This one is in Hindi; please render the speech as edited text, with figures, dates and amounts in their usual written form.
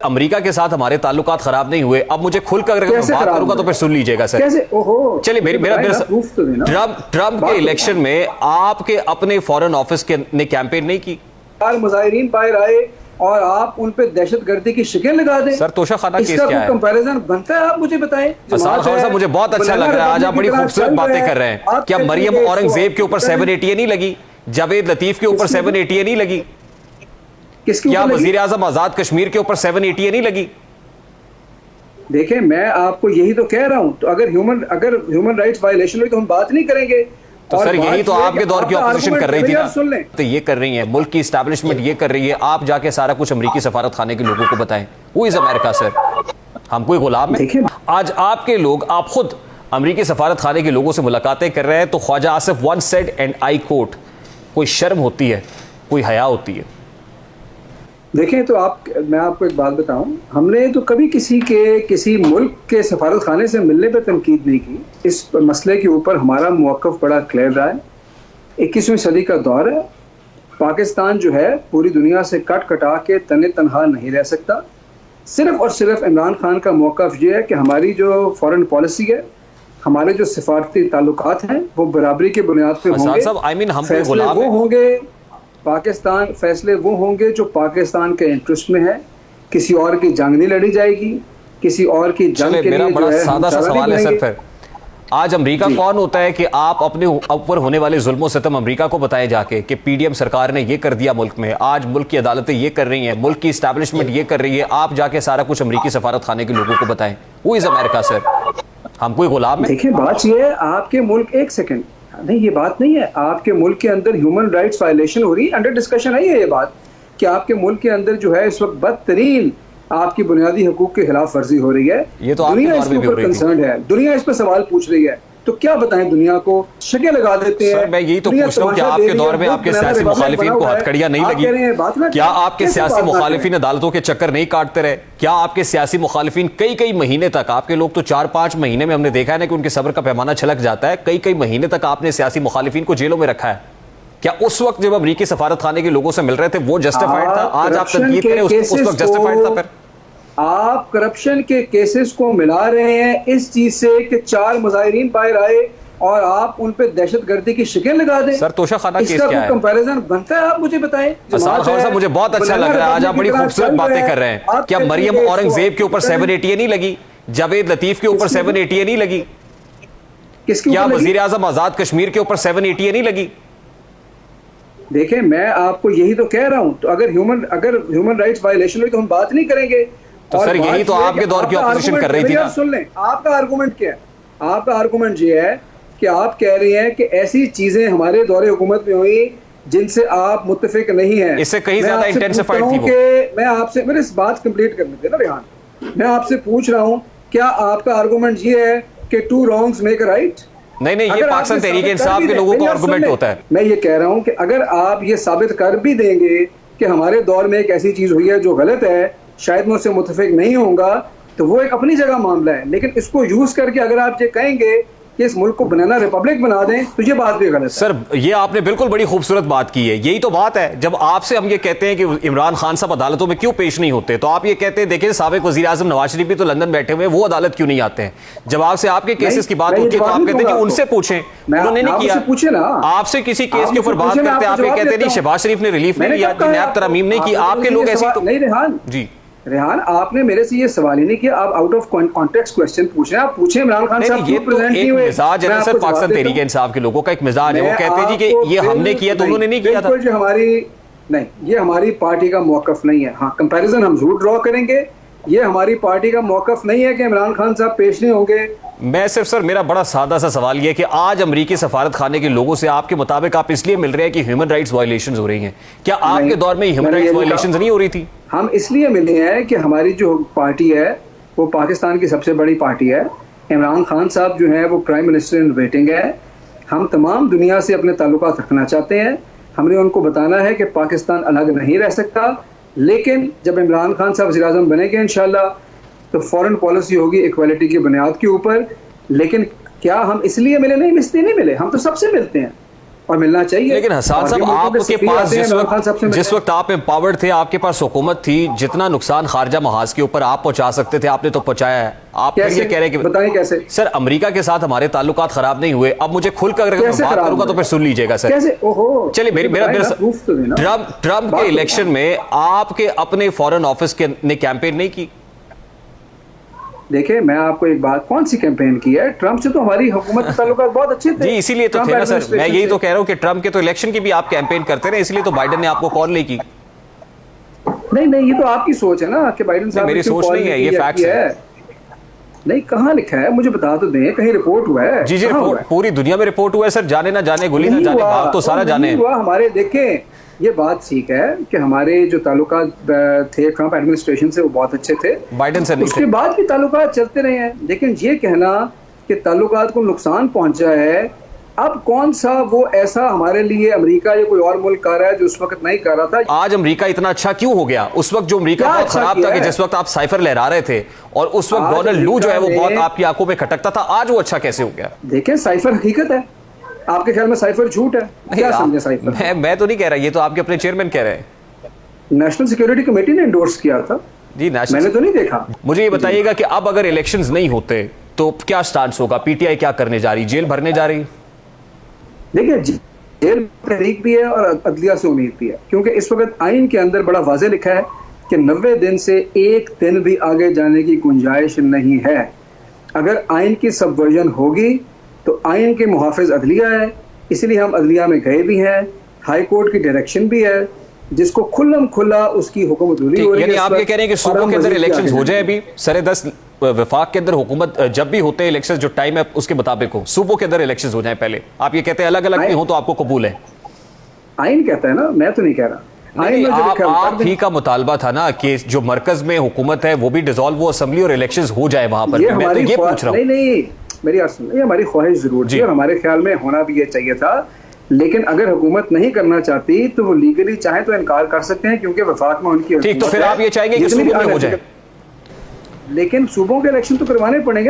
अमेरिका के साथ हमारे ताल्लुकात खराब नहीं हुए। अब मुझे खुलकर अगर मैं बात करूंगा तो फिर सुन लीजिएगा सर। चलिए ट्रम्प के इलेक्शन में आपके अपने फॉरेन ऑफिस के ने कैंपेन नहीं की, मुजाहिरीन बाहर आए और आप उन पे दहशतगर्दी की शिकन लगा दें। सर तोशा खाना केस क्या है? कंपैरिजन बनता है? आप मुझे बताएं। साहब मुझे बहुत अच्छा लग रहा है, आज आप बड़ी खूबसूरत बातें कर रहे हैं। क्या मरियम औरंगजेब के ऊपर 780 नहीं लगी? जावेद लतीफ के ऊपर 780 नहीं लगी? क्या वजीर आजम आजाद कश्मीर के ऊपर 780 नहीं लगी? देखें, मैं आपको यही तो कह रहा हूं। तो अगर ह्यूमन राइट्स वायलेशन हुई तो हम बात नहीं करेंगे। तो सर यही तो आपके दौर की ऑपोजिशन कर रही थी ना। तो ये कर रही है, मुल्क की इस्टेब्लिशमेंट ये कर रही है। आप जाके सारा कुछ अमेरिकी सफारत खाने के लोगों को बताएं। Who is America sir? हम कोई गुलाम है? आज आपके लोग, आप खुद अमेरिकी सफारत खाने के लोगों से मुलाकातें कर रहे हैं तो Khawaja Asif once said and I quote, कोई शर्म होती है, कोई हया होती है? देखें, तो मैं आपको एक बात बताऊं, हमने तो कभी किसी मुल्क के सफारत खाने से मिलने पर तनकीद नहीं की। इस मसले के ऊपर हमारा मौक़िफ़ बड़ा क्लियर रहा है। 21वीं सदी का दौर है। पाकिस्तान जो है पूरी दुनिया से कट कटा के तने तनहा नहीं रह सकता। सिर्फ और सिर्फ इमरान खान का मौक़िफ़ ये है कि हमारी जो फॉरेन पॉलिसी है, हमारे जो सिफारती ताल्लुकात हैं वो बराबरी के बुनियाद पर होंगे। फैसले वो होंगे पाकिस्तान फैसले वो होंगे जो पाकिस्तान के इंटरेस्ट में है। किसी और की जंग नहीं लड़ी जाएगी, किसी और की जंग के लिए बड़ा सादा सा सवाल है सर। फिर आज अमेरिका कौन होता है कि आप अपने ऊपर होने वाले जुल्म सितम अमेरिका को बताएं जाके कि पीडीएम सरकार ने ये कर दिया मुल्क में, आज मुल्क की अदालतें ये कर रही हैं, मुल्क की इस्टेब्लिशमेंट ये कर रही है। आप जाके सारा कुछ अमेरिकी सफारत खाने के लोगों को बताएं। Who is America sir? हम कोई गुलाम है? देखिए, बात ये है, आपके मुल्क, एक सेकंड, नहीं ये बात नहीं है, आपके मुल्क के अंदर ह्यूमन राइट्स वायलेशन हो रही है, अंडर डिस्कशन है ये बात कि आपके मुल्क के अंदर जो है इस वक्त बदतरीन आपकी बुनियादी हकूक की खिलाफ वर्जी हो रही है। ये तो दुनिया इसके ऊपर कंसर्न है, दुनिया इस पर सवाल पूछ रही है। तो क्या बताएं दुनिया को? शके लगा देते हैं। सर मैं यही तो पूछ रहा हूँ कि आपके दौर में आपके सियासी मुखालिफिन को हथकड़ियां नहीं लगी? क्या आपके सियासी मुखालिफिन अदालतों के चक्कर नहीं काटते रहे? क्या आपके सियासी मुखालिफिन कई महीने तक, आपके लोग तो 4-5 महीने में हमने देखा है ना कि उनके सब्र का पैमाना छलक जाता है, कई महीने तक आपने सियासी मुखालिफिन को जेलों में रखा है। क्या उस वक्त जब अमेरिकी सफारत खाने के लोगों से मिल रहे थे वो जस्टिफाइड था? आज आप तनकीद करें उस वक्त जस्टिफाइड था? फिर आप करप्शन के केसेस को मिला रहे हैं इस चीज से कि 4 मुजाहिरीन बाहर आए और आप उन पे दहशतगर्दी की शिकन लगा दें। सर तोशा खाना केस क्या है? कंपैरिजन बनता है? आप मुझे बताएं। साहब मुझे बहुत अच्छा लग रहा है, आज आप बड़ी खूबसूरत बातें कर रहे हैं। क्या मरियम औरंगजेब के ऊपर 780 नहीं लगी? जावेद लतीफ के ऊपर 780 नहीं लगी? क्या वजीर आजम आजाद कश्मीर के ऊपर 780 नहीं लगी? देखें, मैं आपको यही तो कह रहा हूं। तो अगर ह्यूमन राइट्स वायलेशन हुई तो हम बात नहीं करेंगे। तो सर यही तो आपके दौर की ऑपोजिशन कर रही थी ना। सुन लें, आपका आर्गुमेंट क्या है? आपका आर्गुमेंट ये है कि आप कह रहे हैं कि ऐसी चीजें हमारे दौरे हुकूमत में हुई जिनसे आप मुत्तफिक नहीं हैं। इससे कहीं ज्यादा इंटेंसिफाइड थी वो। मैं आपसे, मेरे इस बात कंप्लीट करने देना रेहान। मैं आपसे पूछ रहा हूं, क्या आपका आर्गुमेंट ये है कि 2 wrongs make a right? नहीं, ये पाकिस्तान तहरीक इंसाफ के लोगों का आर्गुमेंट होता है। मैं ये कह रहा हूं कि अगर आप ये साबित कर भी देंगे कि हमारे दौर में एक ऐसी चीज हुई है जो गलत है, शायद मैं उससे मुत्तफिक नहीं होऊंगा, तो वो एक अपनी जगह मामला है। लेकिन इसको यूज करके अगर आप ये कहेंगे कि इस मुल्क को बनाना रिपब्लिक बना दें तो ये बात भी गलत है। सर ये आपने बिल्कुल बड़ी खूबसूरत बात की है। यही तो बात है, जब आपसे हम ये कहते हैं कि इमरान खान साहब अदालतों में क्यों पेश नहीं होते, तो आप ये कहते हैं देखिए साबिक वजीर आजम नवाज शरीफ भी तो लंदन बैठे हुए, वो अदालत क्यों नहीं आते हैं? जब आपसे आपके केसेस की बात होती है तो आप कहते हैं कि उनसे पूछें, उन्होंने नहीं किया। पूछे ना, आपसे किसी केस के ऊपर बात करते हैं, आप ये कहते नहीं शहबाज शरीफ ने रिलीफ नहीं किया, नैब तरमीम नहीं की, आपके लोग ऐसे नहीं। रेहान जी, रेहान आपने मेरे से ये सवाल ही नहीं किया, आप आउट ऑफ कॉन्टेक्स्ट क्वेश्चन पूछ रहे हैं। आप पूछे इमरान खान साहब ये तो एक मिजाज है सर, पाकिस्तान तहरीक इंसाफ के लोगों का एक मिजाज है, वो कहते हैं जी कि ये हमने किया तो उन्होंने नहीं किया था। ये हमारी पार्टी का मौकफ नहीं है। हाँ, कंपैरिजन हम जरूर ड्रॉ करेंगे, ये हमारी पार्टी का मौकफ नहीं है कि इमरान खान साहब पेश नहीं होंगे। मैं सिर्फ सर, मेरा बड़ा सादा सा सवाल ये है कि आज अमेरिकी सफारत खाने के लोगों से आपके मुताबिक आप इसलिए मिल रहे हैं कि ह्यूमन राइट्स वायलेशंस हो रही हैं। क्या आपके दौर में ह्यूमन राइट्स वायलेशंस नहीं हो रही थी? हम इसलिए मिले हैं कि हमारी जो पार्टी है वो पाकिस्तान की सबसे बड़ी पार्टी है। इमरान खान साहब जो है वो प्राइम मिनिस्टर इन वेटिंग है। हम तमाम दुनिया से अपने ताल्लुकात रखना चाहते हैं। हमने उनको बताना है कि पाकिस्तान अलग नहीं रह सकता, लेकिन जब इमरान खान साहब वज़ीर आज़म बनेंगे इंशाल्लाह तो फॉरेन पॉलिसी होगी इक्वालिटी की बुनियाद के ऊपर। लेकिन क्या हम इसलिए मिले? नहीं, इसलिए नहीं मिले, हम तो सबसे मिलते हैं और मिलना चाहिए। लेकिन हसन साहब, आपके पास जिस वक्त आप एम्पावर्ड थे, आपके पास हुकूमत थी, जितना नुकसान खारजा महाज के ऊपर आप पहुंचा सकते थे आपने तो पहुंचाया है। आप फिर ये कह रहे हैं कि बताएं कैसे? सर, अमेरिका के साथ हमारे ताल्लुकात खराब नहीं हुए। अब मुझे खुलकर अगर मैं बात करूंगा तो फिर सुन लीजिएगा सर। कैसे? ओहो, चलिए, ट्रंप के इलेक्शन में आपके अपने फॉरेन ऑफिस के ने कैंपेन नहीं की। देखिए, मैं आपको एक बात, कौन सी कैंपेन की है? ट्रंप से तो हमारी हुकूमत के ताल्लुकात बहुत अच्छे थे। जी, इसीलिए तो थे ना सर, मैं यही तो कह रहा हूँ कि ट्रंप के तो इलेक्शन की भी आप कैंपेन करते रहे, इसलिए तो बाइडेन ने आपको कॉल नहीं की। नहीं, ये तो आपकी सोच है ना कि बाइडेन साहब, मेरी सोच नहीं है, ये फैक्ट्स है। नहीं, कहाँ लिखा है? मुझे बता तो दें, कहीं रिपोर्ट हुआ है? जी, रिपोर्ट पूरी दुनिया में रिपोर्ट हुआ है सर। जाने ना जाने, गोली ना जाने, भाग तो सारा जाने। हमारे देखें, ये बात ठीक है कि हमारे जो ताल्लुकात थे ट्रंप एडमिनिस्ट्रेशन से वो बहुत अच्छे थे, बाइडेन से नहीं। उसके बाद भी ताल्लुकात चलते रहे हैं। लेकिन ये कहना कि ताल्लुकात को नुकसान पहुंचा है, अब कौन सा वो ऐसा हमारे लिए अमेरिका या कोई और मुल्क कर रहा है जो उस वक्त नहीं कर रहा था? आज अमेरिका इतना अच्छा क्यों हो गया? उस वक्त जो अमेरिका बहुत खराब था कि जिस वक्त आप साइफर लहरा रहे थे और उस वक्त डोनाल्ड लू जो है वो बहुत आपकी आंखों में खटकता था, आज वो अच्छा कैसे हो गया? देखें, साइफर हकीकत है, आपके ख्याल में साइफर झूठ है? क्या समझे साइफर? मैं तो नहीं कह रहा, ये तो आपके अपने चेयरमैन कह रहे हैं। नेशनल सिक्योरिटी कमेटी ने एंडोर्स किया था जी, मैंने तो नहीं देखा। मुझे ये बताइएगा कि अब अगर इलेक्शंस नहीं होते तो क्या स्टांस होगा? पीटीआई क्या करने जा रही? जेल भरने जा रही? देखिए, जेल तहरीक भी है और अदलिया से उम्मीद भी है, क्योंकि इस वक्त आइन के अंदर बड़ा वाज़े लिखा है कि 90 दिन से एक दिन भी आगे जाने की गुंजाइश नहीं है। अगर आइन की सबवर्जन होगी तो आइन के मुहाफिज अदलिया है, इसलिए हम अदलिया में गए भी हैं, हाई कोर्ट की डायरेक्शन भी है, जिसको खुल्लम खुल्ला उसकी हुकूमतूरी हो रही है। यानी आप ये कह रहे हैं कि सूबों के अंदर इलेक्शंस हो जाए अभी सरे 10 वफाक के अंदर हुकूमत जब भी होते हैं इलेक्शंस, जो टाइम है उसके मुताबिक हो, सूबों के अंदर इलेक्शंस हो जाए पहले। आप ये कहते हैं अलग अलग भी हो तो आपको कबूल है? आइन कहता है ना, मैं तो नहीं कह रहा। आप ही का मुतालबा था ना कि जो मरकज में हुकूमत है वो भी डिसॉल्व हो, असेंबली और इलेक्शंस हो जाए वहां पर। मैं तो ये पूछ रहा हूं। नहीं, मेरी बात सुनिए, ये हमारी ख्वाहिश जरूर थी और हमारे ख्याल में होना भी ये चाहिए था। लेकिन अगर हुकूमत नहीं करना चाहती तो वो लीगली चाहे तो इनकार कर सकते हैं, क्योंकि वफाक में उनकी। ठीक, तो फिर आप ये चाहेंगे कि सूबों में हो जाए? लेकिन सूबों के इलेक्शन तो करवाने पड़ेंगे।